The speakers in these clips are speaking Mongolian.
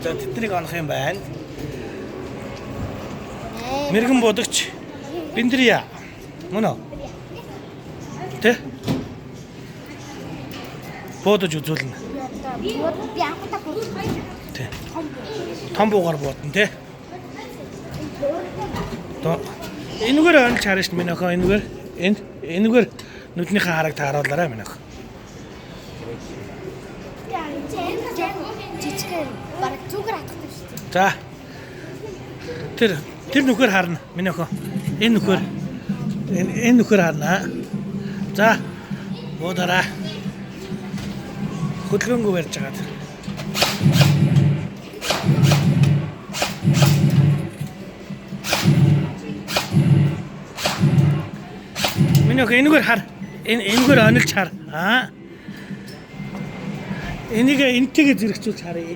За тэднийг онох юм байна. Мэргэн будагч Биндрия. Мөн үү? Тэ? Бодож үзүүлнэ. Би анхудаа бодсон. Тэ. Том буугаар бодно тэ. Энэгээр онж харна шүү минь охоо энэгээр энэгээр нүднийхээ хараг тааруулаарай минь охоо. Жижигэр бараг зүгээр атгах шүү дээ. За. Тэр нүхээр харна минь охоо. Энэ нүхээр харна. За. Буудаараа. Хөдөлгөөнгөө барьж агаад. Минь охоо энэгээр хар. Энэгээр онолж хар. Аа. Энийг энтэйгээ зэрэгцүүлж харъя.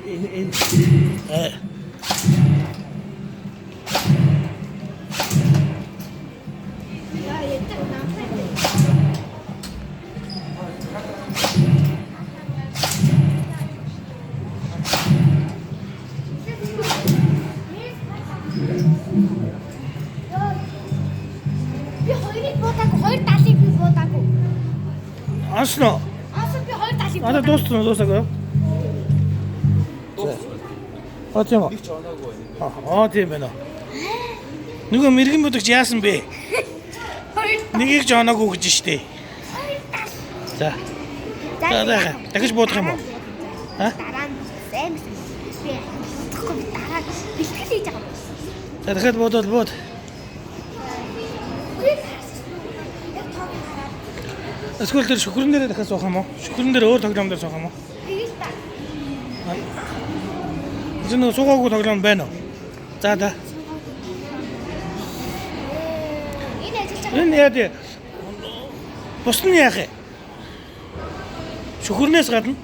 Би хоёрыг буудаагүй, хоёр талыг би буудаагүй. Онсно. Би хоёр талыг Одоо дуусаагүй. Тийм үү? Тийм байна. Нөгөө мэрэгэн будагч яасан бэ? Нэгийг ч оноогүй гэж штэ. За. Дахиж буудах юм уу? Дараа нь сайн би бодохгүй дараа бэлтгэл хийж байгаа. За дахиад бууд. Эсвэл тэр шүхрэн дээр дахиад суух юм уу? Шүхрэн дээр өөр тоглоом дээр суух юм уу? Тэгэж та. Зэн суугаагүй тоглоом байна уу? За. Энэ ажиллаж байгаа. Энэ яа дээ? Бус нь яах вэ? Шүхрнээс гадна